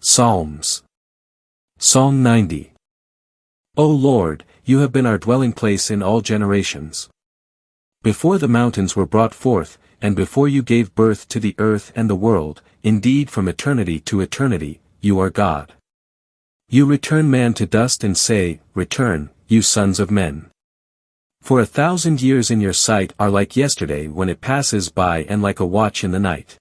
Psalms. Psalm 90. O Lord, you have been our dwelling place in all generations. Before the mountains were brought forth, and before you gave birth to the earth and the world, indeed from eternity to eternity, you are God. You return man to dust and say, Return, you sons of men. For 1,000 years in your sight are like yesterday when it passes by and like a watch in the night.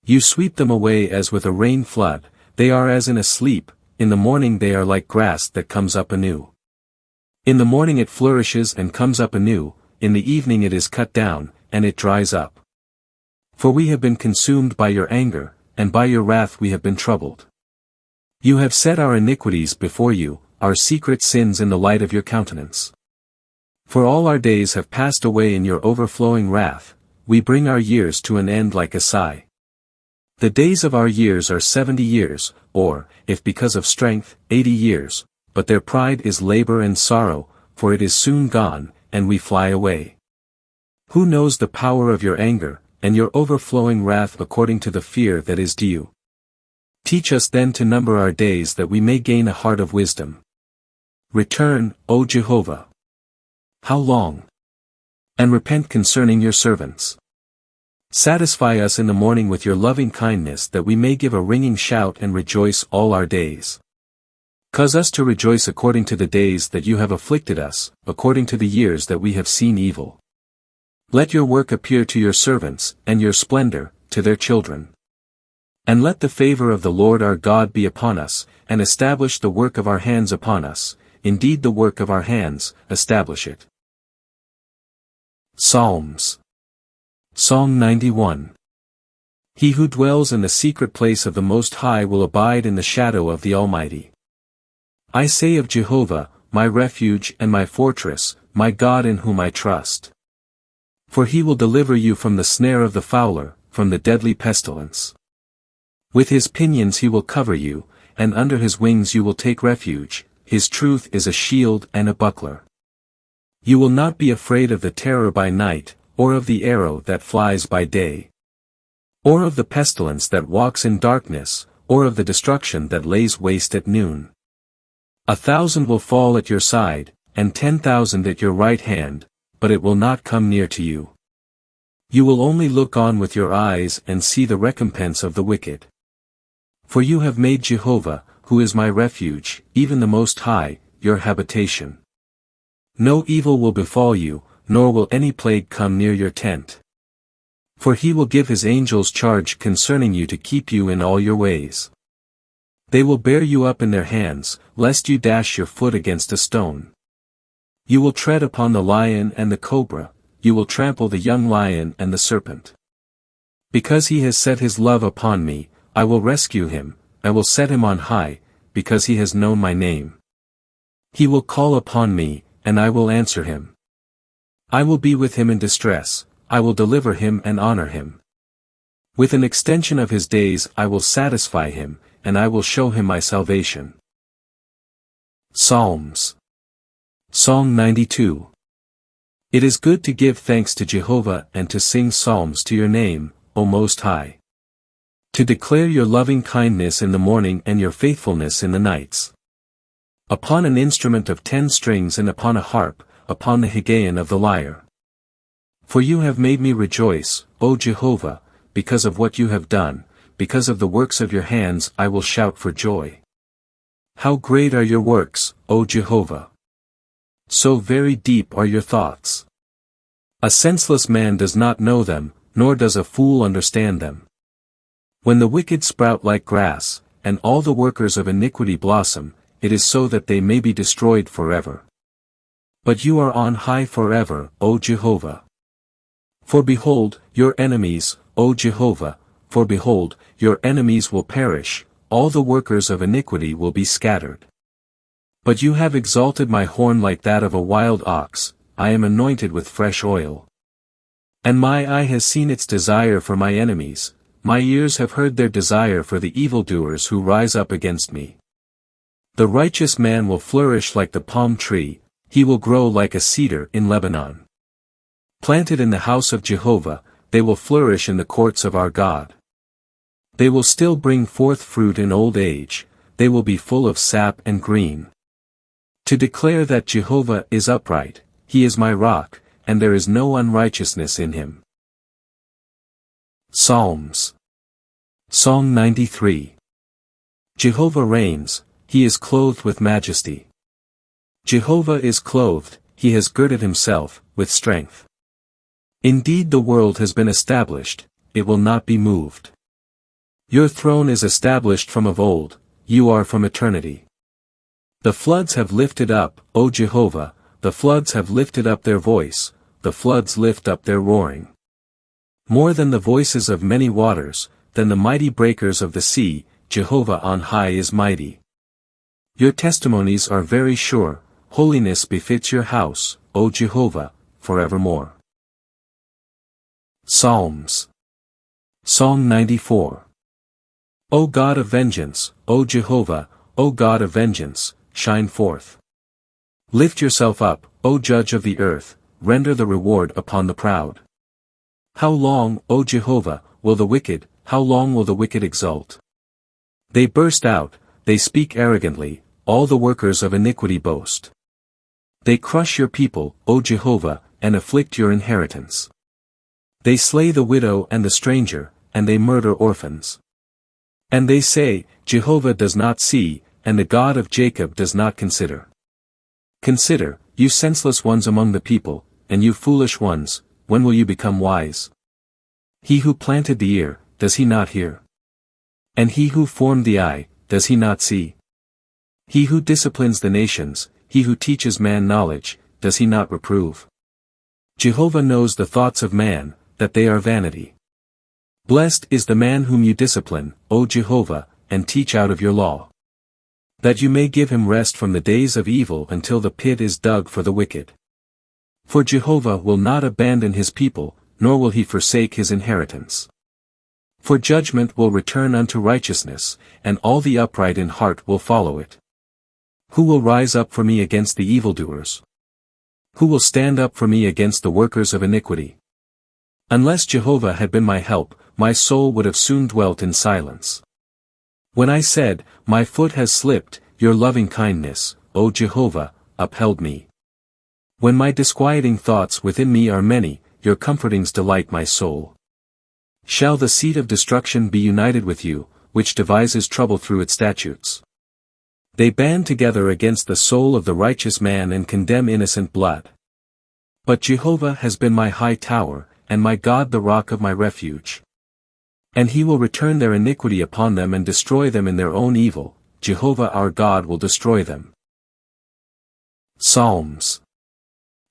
You sweep them away as with a rain flood, they are as in a sleep, in the morning they are like grass that comes up anew. In the morning it flourishes and comes up anew, in the evening it is cut down, and it dries up. For we have been consumed by your anger, and by your wrath we have been troubled. You have set our iniquities before you, our secret sins in the light of your countenance. For all our days have passed away in your overflowing wrath, we bring our years to an end like a sigh. The days of our years are 70 years, or, if because of strength, 80 years, but their pride is labor and sorrow, for it is soon gone, and we fly away. Who knows the power of your anger, and your overflowing wrath according to the fear that is due you? Teach us then to number our days that we may gain a heart of wisdom. Return, O Jehovah. How long? And repent concerning your servants. Satisfy us in the morning with your loving kindness that we may give a ringing shout and rejoice all our days. Cause us to rejoice according to the days that you have afflicted us, according to the years that we have seen evil. Let your work appear to your servants, and your splendor, to their children. And let the favor of the Lord our God be upon us, and establish the work of our hands upon us, indeed the work of our hands, establish it. Psalms. Psalm 91. He who dwells in the secret place of the Most High will abide in the shadow of the Almighty. I say of Jehovah, my refuge and my fortress, my God in whom I trust. For he will deliver you from the snare of the fowler, from the deadly pestilence. With his pinions he will cover you, and under his wings you will take refuge, his truth is a shield and a buckler. You will not be afraid of the terror by night, or of the arrow that flies by day, or of the pestilence that walks in darkness, or of the destruction that lays waste at noon. 1,000 will fall at your side, and 10,000 at your right hand, but it will not come near to you. You will only look on with your eyes and see the recompense of the wicked. For you have made Jehovah, who is my refuge, even the Most High, your habitation. No evil will befall you, nor will any plague come near your tent. For he will give his angels charge concerning you to keep you in all your ways. They will bear you up in their hands, lest you dash your foot against a stone. You will tread upon the lion and the cobra, you will trample the young lion and the serpent. Because he has set his love upon me, I will rescue him, I will set him on high, because he has known my name. He will call upon me, and I will answer him. I will be with him in distress, I will deliver him and honor him. With an extension of his days I will satisfy him, and I will show him my salvation. Psalms. Psalm 92. It is good to give thanks to Jehovah and to sing psalms to your name, O Most High. To declare your loving kindness in the morning and your faithfulness in the nights. Upon an instrument of 10 strings and upon a harp, upon the Higgaion of the lyre. For you have made me rejoice, O Jehovah, because of what you have done, because of the works of your hands I will shout for joy. How great are your works, O Jehovah! So very deep are your thoughts. A senseless man does not know them, nor does a fool understand them. When the wicked sprout like grass, and all the workers of iniquity blossom, it is so that they may be destroyed forever. But you are on high forever, O Jehovah. For behold, your enemies, O Jehovah, for behold, your enemies will perish, all the workers of iniquity will be scattered. But you have exalted my horn like that of a wild ox, I am anointed with fresh oil. And my eye has seen its desire for my enemies, my ears have heard their desire for the evildoers who rise up against me. The righteous man will flourish like the palm tree, he will grow like a cedar in Lebanon. Planted in the house of Jehovah, they will flourish in the courts of our God. They will still bring forth fruit in old age, they will be full of sap and green. To declare that Jehovah is upright, he is my rock, and there is no unrighteousness in him. Psalms. Song 93. Jehovah reigns, he is clothed with majesty. Jehovah is clothed, he has girded himself, with strength. Indeed the world has been established, it will not be moved. Your throne is established from of old, you are from eternity. The floods have lifted up, O Jehovah, the floods have lifted up their voice, the floods lift up their roaring. More than the voices of many waters, than the mighty breakers of the sea, Jehovah on high is mighty. Your testimonies are very sure, holiness befits your house, O Jehovah, forevermore. Psalms. Song 94. O God of vengeance, O Jehovah, O God of vengeance, shine forth. Lift yourself up, O Judge of the earth, render the reward upon the proud. How long, O Jehovah, will the wicked, how long will the wicked exult? They burst out, they speak arrogantly, all the workers of iniquity boast. They crush your people, O Jehovah, and afflict your inheritance. They slay the widow and the stranger, and they murder orphans. And they say, Jehovah does not see, and the God of Jacob does not consider. Consider, you senseless ones among the people, and you foolish ones, when will you become wise? He who planted the ear, does he not hear? And he who formed the eye, does he not see? He who disciplines the nations, he who teaches man knowledge, does he not reprove? Jehovah knows the thoughts of man, that they are vanity. Blessed is the man whom you discipline, O Jehovah, and teach out of your law. That you may give him rest from the days of evil until the pit is dug for the wicked. For Jehovah will not abandon his people, nor will he forsake his inheritance. For judgment will return unto righteousness, and all the upright in heart will follow it. Who will rise up for me against the evildoers? Who will stand up for me against the workers of iniquity? Unless Jehovah had been my help, my soul would have soon dwelt in silence. When I said, my foot has slipped, your loving kindness, O Jehovah, upheld me. When my disquieting thoughts within me are many, your comfortings delight my soul. Shall the seat of destruction be united with you, which devises trouble through its statutes? They band together against the soul of the righteous man and condemn innocent blood. But Jehovah has been my high tower, and my God the rock of my refuge. And he will return their iniquity upon them and destroy them in their own evil, Jehovah our God will destroy them. Psalms.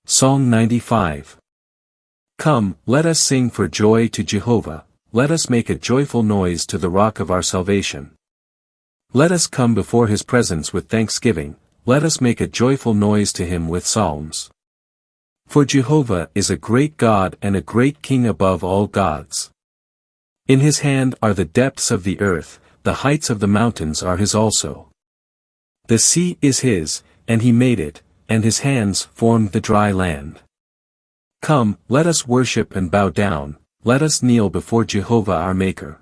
Song 95. Come, let us sing for joy to Jehovah, let us make a joyful noise to the rock of our salvation. Let us come before his presence with thanksgiving, let us make a joyful noise to him with psalms. For Jehovah is a great God and a great King above all gods. In his hand are the depths of the earth, the heights of the mountains are his also. The sea is his, and he made it, and his hands formed the dry land. Come, let us worship and bow down, let us kneel before Jehovah our Maker.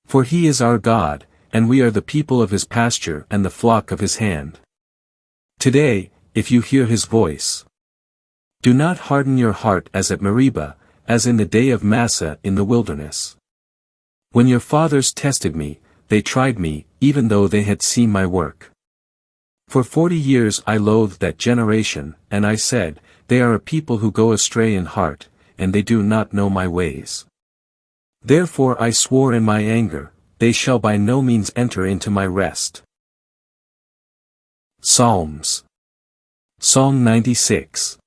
For he is our God, and we are the people of his pasture and the flock of his hand. Today, if you hear his voice, do not harden your heart as at Meribah, as in the day of Massah in the wilderness. When your fathers tested me, they tried me, even though they had seen my work. For 40 years I loathed that generation, and I said, they are a people who go astray in heart, and they do not know my ways. Therefore I swore in my anger, they shall by no means enter into my rest. Psalms. Song 96.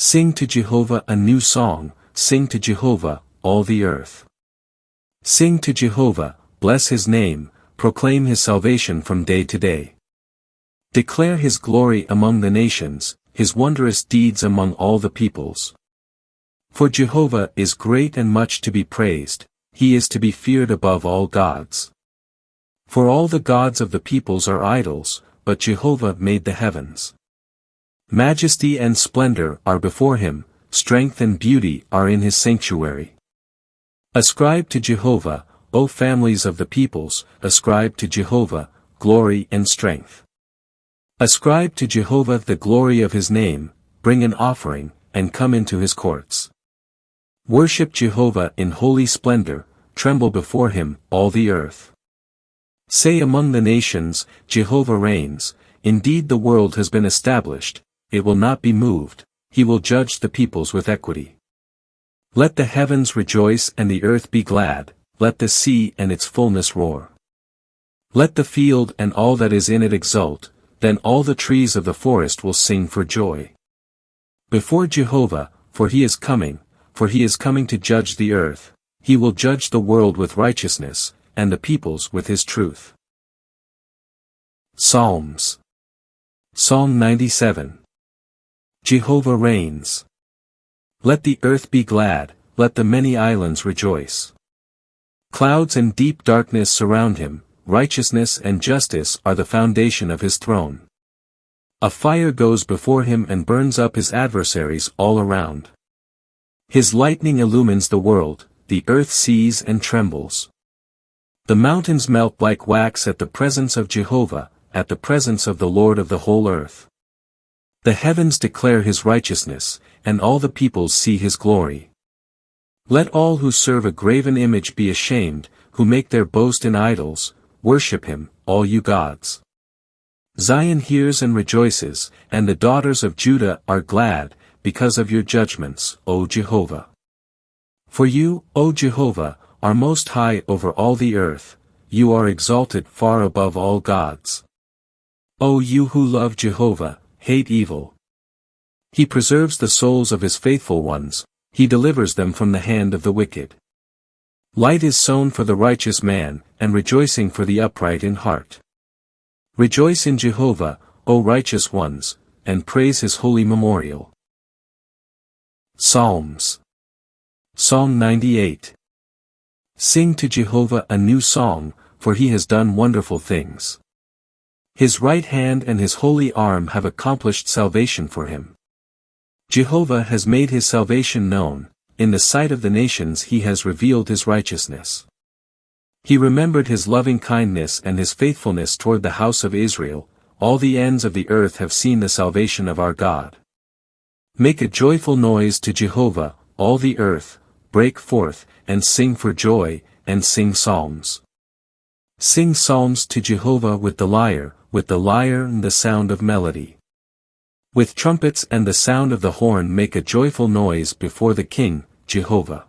Sing to Jehovah a new song, sing to Jehovah, all the earth. Sing to Jehovah, bless his name, proclaim his salvation from day to day. Declare his glory among the nations, his wondrous deeds among all the peoples. For Jehovah is great and much to be praised, he is to be feared above all gods. For all the gods of the peoples are idols, but Jehovah made the heavens. Majesty and splendor are before him, strength and beauty are in his sanctuary. Ascribe to Jehovah, O families of the peoples, ascribe to Jehovah glory and strength. Ascribe to Jehovah the glory of his name, bring an offering, and come into his courts. Worship Jehovah in holy splendor, tremble before him, all the earth. Say among the nations, Jehovah reigns, indeed the world has been established, it will not be moved, he will judge the peoples with equity. Let the heavens rejoice and the earth be glad, let the sea and its fullness roar. Let the field and all that is in it exult, then all the trees of the forest will sing for joy. Before Jehovah, for he is coming to judge the earth, he will judge the world with righteousness, and the peoples with his truth. Psalms. Psalm 97. Jehovah reigns. Let the earth be glad, let the many islands rejoice. Clouds and deep darkness surround him, righteousness and justice are the foundation of his throne. A fire goes before him and burns up his adversaries all around. His lightning illumines the world, the earth sees and trembles. The mountains melt like wax at the presence of Jehovah, at the presence of the Lord of the whole earth. The heavens declare his righteousness, and all the peoples see his glory. Let all who serve a graven image be ashamed, who make their boast in idols, worship him, all you gods. Zion hears and rejoices, and the daughters of Judah are glad, because of your judgments, O Jehovah. For you, O Jehovah, are most high over all the earth, you are exalted far above all gods. O you who love Jehovah, hate evil. He preserves the souls of his faithful ones, he delivers them from the hand of the wicked. Light is sown for the righteous man, and rejoicing for the upright in heart. Rejoice in Jehovah, O righteous ones, and praise his holy memorial. Psalms. Psalm 98. Sing to Jehovah a new song, for he has done wonderful things. His right hand and his holy arm have accomplished salvation for him. Jehovah has made his salvation known, in the sight of the nations he has revealed his righteousness. He remembered his loving kindness and his faithfulness toward the house of Israel, all the ends of the earth have seen the salvation of our God. Make a joyful noise to Jehovah, all the earth, break forth, and sing for joy, and sing psalms. Sing psalms to Jehovah with the lyre and the sound of melody. With trumpets and the sound of the horn make a joyful noise before the King, Jehovah.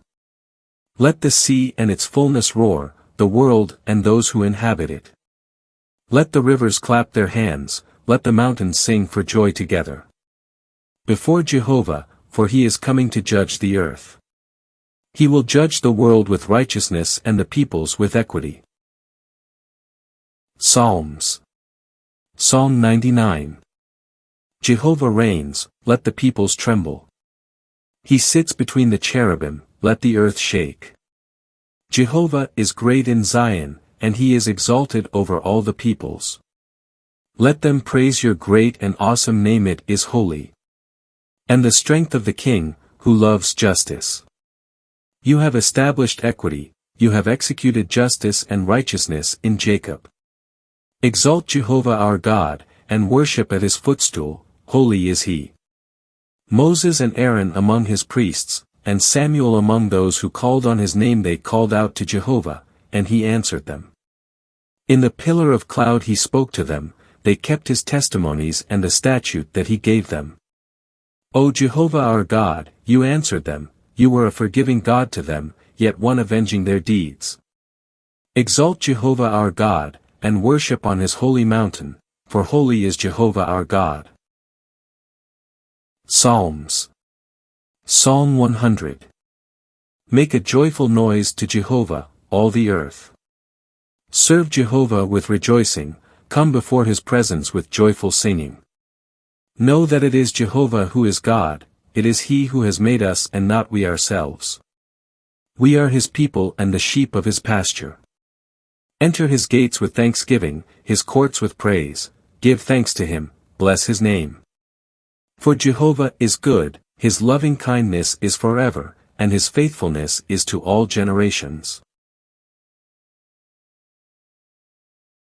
Let the sea and its fullness roar, the world and those who inhabit it. Let the rivers clap their hands, let the mountains sing for joy together. Before Jehovah, for he is coming to judge the earth. He will judge the world with righteousness and the peoples with equity. Psalms. Psalm 99. Jehovah reigns, let the peoples tremble. He sits between the cherubim, let the earth shake. Jehovah is great in Zion, and he is exalted over all the peoples. Let them praise your great and awesome name, it is holy. And the strength of the King, who loves justice. You have established equity, you have executed justice and righteousness in Jacob. Exalt Jehovah our God, and worship at his footstool, holy is he. Moses and Aaron among his priests, and Samuel among those who called on his name, they called out to Jehovah, and he answered them. In the pillar of cloud he spoke to them, they kept his testimonies and the statute that he gave them. O Jehovah our God, you answered them, you were a forgiving God to them, yet one avenging their deeds. Exalt Jehovah our God, and worship on his holy mountain, for holy is Jehovah our God. Psalms. Psalm 100. Make a joyful noise to Jehovah, all the earth. Serve Jehovah with rejoicing, come before his presence with joyful singing. Know that it is Jehovah who is God, it is he who has made us and not we ourselves. We are his people and the sheep of his pasture. Enter his gates with thanksgiving, his courts with praise, give thanks to him, bless his name. For Jehovah is good, his loving kindness is forever, and his faithfulness is to all generations.